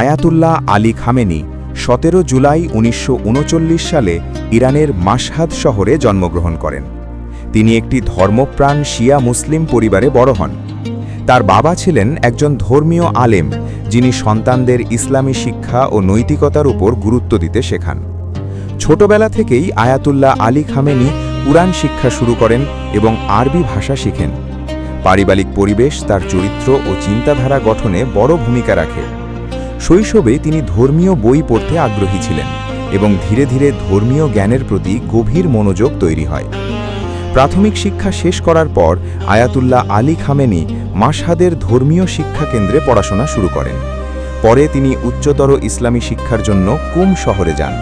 Ayatollah Ali Khamenei ১৭ July ১৯৩৯ সালে ইরানের মাশহাদ শহরে জন্মগ্রহণ করেন। তিনি একটি ধর্মপ্রাণ শিয়া মুসলিম পরিবারে বড় হন। তার বাবা ছিলেন একজন ধর্মীয় আলেম, যিনি সন্তানদের ইসলামী শিক্ষা ও নৈতিকতার উপর গুরুত্ব দিতে শেখান। ছোটবেলা থেকেই আয়াতুল্লাহ আলী খামেনি কুরআন শিক্ষা শুরু করেন এবং আরবি ভাষা শিখেন। পারিবারিক পরিবেশ তার চরিত্র ও চিন্তাধারা গঠনে বড় ভূমিকা রাখে। শৈশবে তিনি ধর্মীয় বই পড়তে আগ্রহী ছিলেন এবং ধীরে ধীরে ধর্মীয় জ্ঞানের প্রতি গভীর মনোযোগ তৈরি হয়। প্রাথমিক শিক্ষা শেষ করার পর আয়াতুল্লাহ আলী খামেনি মাশহাদের ধর্মীয় শিক্ষা কেন্দ্রে পড়াশোনা শুরু করেন। পরে তিনি উচ্চতর ইসলামী শিক্ষার জন্য কুম শহরে যান।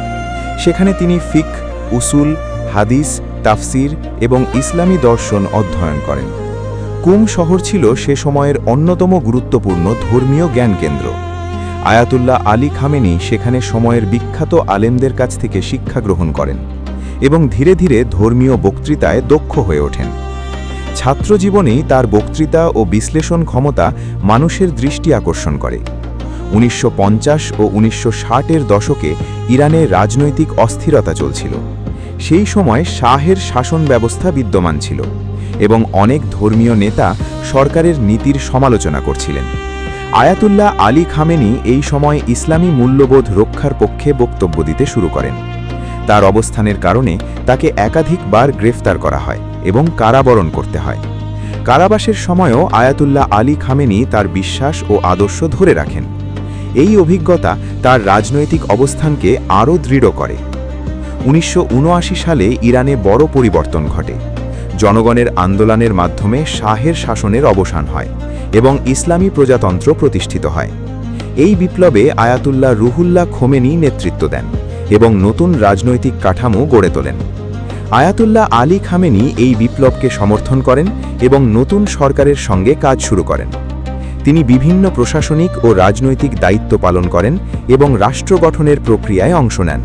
সেখানে তিনি ফিকহ, উসুল, হাদিস, তাফসির এবং ইসলামী দর্শন অধ্যয়ন করেন। কুম শহর ছিল সে সময়ের অন্যতম গুরুত্বপূর্ণ ধর্মীয় জ্ঞান কেন্দ্র। আয়াতুল্লাহ আলী খামেনি সেখানে সময়ের বিখ্যাত আলেমদের কাছ থেকে শিক্ষা গ্রহণ করেন এবং ধীরে ধীরে ধর্মীয় বক্তৃতায় দক্ষ হয়ে ওঠেন। ছাত্রজীবনেই তার বক্তৃতা ও বিশ্লেষণ ক্ষমতা মানুষের দৃষ্টি আকর্ষণ করে। ১৯৫০ ও ১৯৬০-এর দশকে ইরানে রাজনৈতিক অস্থিরতা চলছিল। সেই সময় শাহের শাসন ব্যবস্থা বিদ্যমান ছিল এবং অনেক ধর্মীয় নেতা সরকারের নীতির সমালোচনা করছিলেন। আয়াতুল্লাহ আলী খামেনি এই সময় ইসলামী মূল্যবোধ রক্ষার পক্ষে বক্তব্য দিতে শুরু করেন। তার অবস্থানের কারণে তাকে একাধিকবার গ্রেফতার করা হয় এবং কারাবরণ করতে হয়। কারাবাসের সময়ও আয়াতুল্লাহ আলী খামেনি তার বিশ্বাস ও আদর্শ ধরে রাখেন। এই অভিজ্ঞতা তার রাজনৈতিক অবস্থানকে আরও দৃঢ় করে। ১৯৭৯ সালে ইরানে বড় পরিবর্তন ঘটে। জনগণের আন্দোলনের মাধ্যমে শাহের শাসনের অবসান হয় এবং ইসলামী প্রজাতন্ত্র প্রতিষ্ঠিত হয়। এই বিপ্লবে আয়াতুল্লাহ রুহুল্লাহ খোমেনি নেতৃত্ব দেন এবং নতুন রাজনৈতিক কাঠামো গড়ে তোলেন। আয়াতুল্লাহ আলী খামেনি এই বিপ্লবকে সমর্থন করেন এবং নতুন সরকারের সঙ্গে কাজ শুরু করেন। তিনি বিভিন্ন প্রশাসনিক ও রাজনৈতিক দায়িত্ব পালন করেন এবং রাষ্ট্র গঠনের প্রক্রিয়ায় অংশ নেন।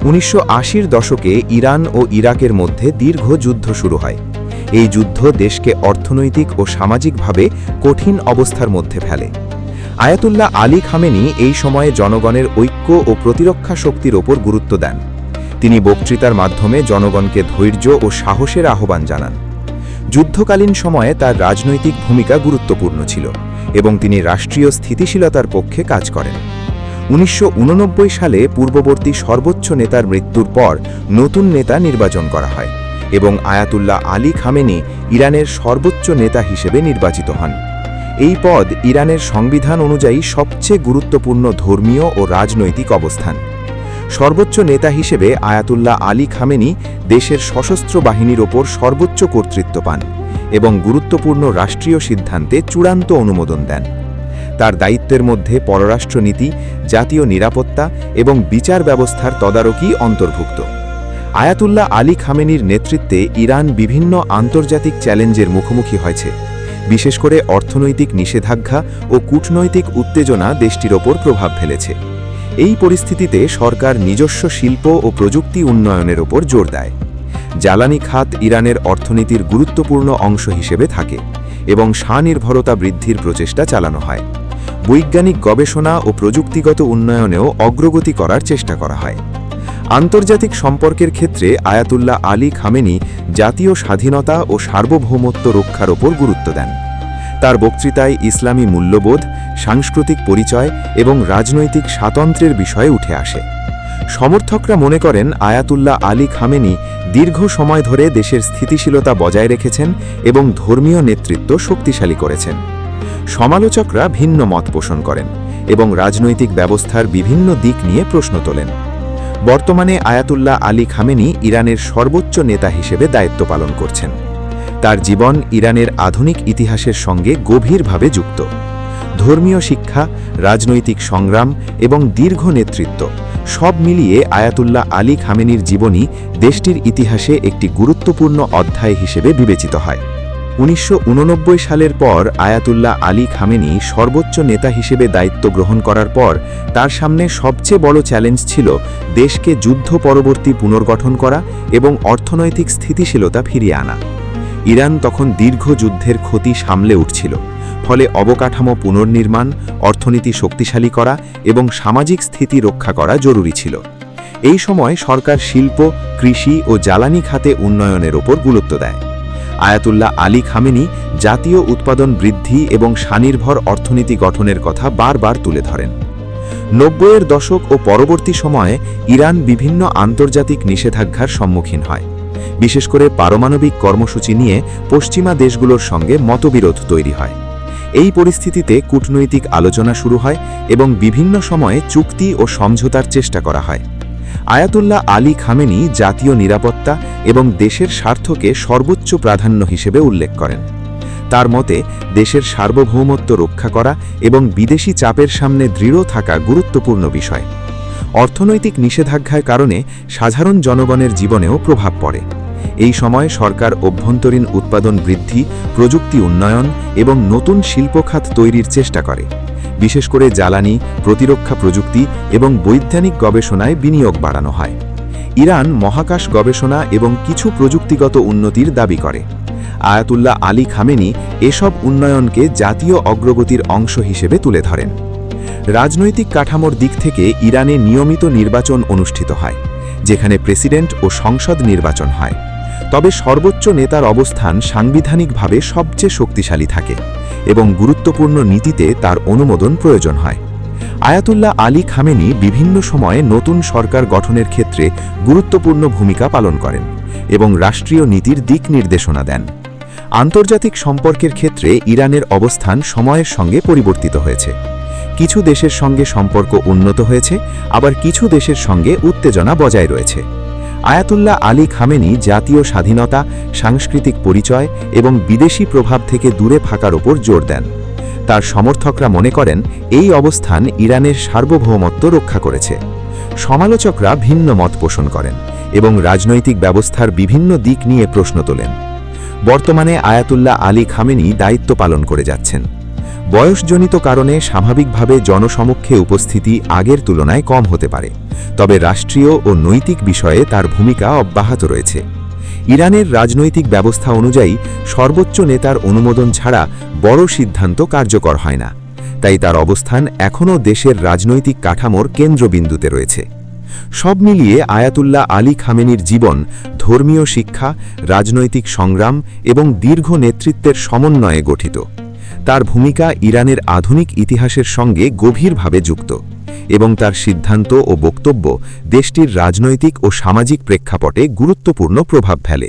১৯৮০-র দশকে ইরান ও ইরাকের মধ্যে দীর্ঘ যুদ্ধ শুরু হয়। এই যুদ্ধ দেশকে অর্থনৈতিক ও সামাজিকভাবে কঠিন অবস্থার মধ্যে ফেলে। আয়াতুল্লাহ আলী খামেনি এই সময়ে জনগণের ঐক্য ও প্রতিরক্ষা শক্তির ওপর গুরুত্ব দেন। তিনি বক্তৃতার মাধ্যমে জনগণকে ধৈর্য ও সাহসের আহ্বান জানান। যুদ্ধকালীন সময়ে তার রাজনৈতিক ভূমিকা গুরুত্বপূর্ণ ছিল এবং তিনি রাষ্ট্রীয় স্থিতিশীলতার পক্ষে কাজ করেন। ১৯৮৯ সালে পূর্ববর্তী সর্বোচ্চ নেতার মৃত্যুর পর নতুন নেতা নির্বাচন করা হয় এবং আয়াতুল্লাহ আলী খামেনি ইরানের সর্বোচ্চ নেতা হিসেবে নির্বাচিত হন। এই পদ ইরানের সংবিধান অনুযায়ী সবচেয়ে গুরুত্বপূর্ণ ধর্মীয় ও রাজনৈতিক অবস্থান। সর্বোচ্চ নেতা হিসেবে আয়াতুল্লাহ আলী খামেনি দেশের সশস্ত্র বাহিনীর ওপর সর্বোচ্চ কর্তৃত্ব পান এবং গুরুত্বপূর্ণ রাষ্ট্রীয় সিদ্ধান্তে চূড়ান্ত অনুমোদন দেন। তার দায়িত্বের মধ্যে পররাষ্ট্রনীতি, জাতীয় নিরাপত্তা এবং বিচার ব্যবস্থার তদারকি অন্তর্ভুক্ত। আয়াতুল্লাহ আলী খামেনির নেতৃত্বে ইরান বিভিন্ন আন্তর্জাতিক চ্যালেঞ্জের মুখোমুখি হয়েছে, বিশেষ করে অর্থনৈতিক নিষেধাজ্ঞা ও কূটনৈতিক উত্তেজনা দেশটির ওপর প্রভাব ফেলেছে। এই পরিস্থিতিতে সরকার নিজস্ব শিল্প ও প্রযুক্তি উন্নয়নের ওপর জোর দেয়। জ্বালানি খাত ইরানের অর্থনীতির গুরুত্বপূর্ণ অংশ হিসেবে থাকে এবং স্বনির্ভরতা বৃদ্ধির প্রচেষ্টা চালানো হয়। বৈজ্ঞানিক গবেষণা ও প্রযুক্তিগত উন্নয়নেও অগ্রগতি করার চেষ্টা করা হয়। আন্তর্জাতিক সম্পর্কের ক্ষেত্রে আয়াতুল্লাহ আলী খামেনি জাতীয় স্বাধীনতা ও সার্বভৌমত্ব রক্ষার ওপর গুরুত্ব দেন। তার বক্তৃতায় ইসলামী মূল্যবোধ, সাংস্কৃতিক পরিচয় এবং রাজনৈতিক স্বাতন্ত্র্যের বিষয়ে উঠে আসে। সমর্থকরা মনে করেন আয়াতুল্লাহ আলী খামেনি দীর্ঘ সময় ধরে দেশের স্থিতিশীলতা বজায় রেখেছেন এবং ধর্মীয় নেতৃত্ব শক্তিশালী করেছেন। সমালোচকরা ভিন্ন মত পোষণ করেন এবং রাজনৈতিক ব্যবস্থার বিভিন্ন দিক নিয়ে প্রশ্ন তোলেন। বর্তমানে আয়াতুল্লাহ আলী খামেনি ইরানের সর্বোচ্চ নেতা হিসেবে দায়িত্ব পালন করছেন। তার জীবন ইরানের আধুনিক ইতিহাসের সঙ্গে গভীরভাবে যুক্ত। ধর্মীয় শিক্ষা, রাজনৈতিক সংগ্রাম এবং দীর্ঘ নেতৃত্ব সব মিলিয়ে আয়াতুল্লাহ আলী খামেনির জীবনী দেশটির ইতিহাসে একটি গুরুত্বপূর্ণ অধ্যায় হিসেবে বিবেচিত হয়। ১৯৮৯ সালের পর আয়াতুল্লাহ আলী খামেনি সর্বোচ্চ নেতা হিসেবে দায়িত্ব গ্রহণ করার পর তার সামনে সবচেয়ে বড় চ্যালেঞ্জ ছিল দেশকে যুদ্ধ পরবর্তী পুনর্গঠন করা এবং অর্থনৈতিক স্থিতিশীলতা ফিরিয়ে আনা। ইরান তখন দীর্ঘ যুদ্ধের ক্ষতি সামলে উঠছিল, ফলে অবকাঠামো পুনর্নির্মাণ, অর্থনীতি শক্তিশালী করা এবং সামাজিক স্থিতি রক্ষা করা জরুরি ছিল। এই সময় সরকার শিল্প, কৃষি ও জ্বালানি খাতে উন্নয়নের ওপর গুরুত্ব দেয়। আয়াতুল্লাহ আলী খামেনি জাতীয় উৎপাদন বৃদ্ধি এবং স্বনির্ভর অর্থনীতি গঠনের কথা বারবার তুলে ধরেন। ৯০-এর দশক ও পরবর্তী সময়ে ইরান বিভিন্ন আন্তর্জাতিক নিষেধাজ্ঞার সম্মুখীন হয়। বিশেষ করে পারমাণবিক কর্মসূচি নিয়ে পশ্চিমা দেশগুলোর সঙ্গে মতবিরোধ তৈরি হয়। এই পরিস্থিতিতে কূটনৈতিক আলোচনা শুরু হয় এবং বিভিন্ন সময়ে চুক্তি ও সমঝোতার চেষ্টা করা হয়। আয়াতুল্লাহ আলী খামেনি জাতীয় নিরাপত্তা এবং দেশের স্বার্থকে সর্বোচ্চ প্রাধান্য হিসেবে উল্লেখ করেন। তার মতে দেশের সার্বভৌমত্ব রক্ষা করা এবং বিদেশি চাপের সামনে দৃঢ় থাকা গুরুত্বপূর্ণ বিষয়। অর্থনৈতিক নিষেধাজ্ঞার কারণে সাধারণ জনগণের জীবনেও প্রভাব পড়ে। এই সময় সরকার অভ্যন্তরীণ উৎপাদন বৃদ্ধি, প্রযুক্তি উন্নয়ন এবং নতুন শিল্পখাত তৈরির চেষ্টা করে। বিশেষ করে জ্বালানি, প্রতিরক্ষা প্রযুক্তি এবং বৈজ্ঞানিক গবেষণায় বিনিয়োগ বাড়ানো হয়। ইরান মহাকাশ গবেষণা এবং কিছু প্রযুক্তিগত উন্নতির দাবি করে। আয়াতুল্লাহ আলী খামেনি এসব উন্নয়নকে জাতীয় অগ্রগতির অংশ হিসেবে তুলে ধরেন। রাজনৈতিক কাঠামোর দিক থেকে ইরানে নিয়মিত নির্বাচন অনুষ্ঠিত হয়, যেখানে প্রেসিডেন্ট ও সংসদ নির্বাচন হয়। তবে সর্বোচ্চ নেতার অবস্থান সাংবিধানিকভাবে সবচেয়ে শক্তিশালী থাকে এবং গুরুত্বপূর্ণ নীতিতে তার অনুমোদন প্রয়োজন হয়। আয়াতুল্লাহ আলী খামেনি বিভিন্ন সময়ে নতুন সরকার গঠনের ক্ষেত্রে গুরুত্বপূর্ণ ভূমিকা পালন করেন এবং রাষ্ট্রীয় নীতির দিক নির্দেশনা দেন। আন্তর্জাতিক সম্পর্কের ক্ষেত্রে ইরানের অবস্থান সময়ের সঙ্গে পরিবর্তিত হয়েছে। কিছু দেশের সঙ্গে সম্পর্ক উন্নত হয়েছে, আবার কিছু দেশের সঙ্গে উত্তেজনা বজায় রয়েছে। আয়াতুল্লাহ আলী খামেনি জাতীয় স্বাধীনতা, সাংস্কৃতিক পরিচয় এবং বিদেশি প্রভাব থেকে দূরে থাকার ওপর জোর দেন। তার সমর্থকরা মনে করেন এই অবস্থান ইরানের সার্বভৌমত্ব রক্ষা করেছে। সমালোচকরা ভিন্ন মত পোষণ করেন এবং রাজনৈতিক ব্যবস্থার বিভিন্ন দিক নিয়ে প্রশ্ন তোলেন। বর্তমানে আয়াতুল্লাহ আলী খামেনি দায়িত্ব পালন করে যাচ্ছেন। বয়সজনিত কারণে স্বাভাবিকভাবে জনসমক্ষে উপস্থিতি আগের তুলনায় কম হতে পারে, তবে রাষ্ট্রীয় ও নৈতিক বিষয়ে তার ভূমিকা অব্যাহত রয়েছে। ইরানের রাজনৈতিক ব্যবস্থা অনুযায়ী সর্বোচ্চ নেতার অনুমোদন ছাড়া বড় সিদ্ধান্ত কার্যকর হয় না, তাই তার অবস্থান এখনও দেশের রাজনৈতিক কাঠামোর কেন্দ্রবিন্দুতে রয়েছে। সব মিলিয়ে আয়াতুল্লাহ আলী খামেনির জীবন ধর্মীয় শিক্ষা, রাজনৈতিক সংগ্রাম এবং দীর্ঘ নেতৃত্বের সমন্বয়ে গঠিত। তার ভূমিকা ইরানের আধুনিক ইতিহাসের সঙ্গে গভীরভাবে যুক্ত এবং তার সিদ্ধান্ত ও বক্তব্য দেশটির রাজনৈতিক ও সামাজিক প্রেক্ষাপটে গুরুত্বপূর্ণ প্রভাব ফেলে।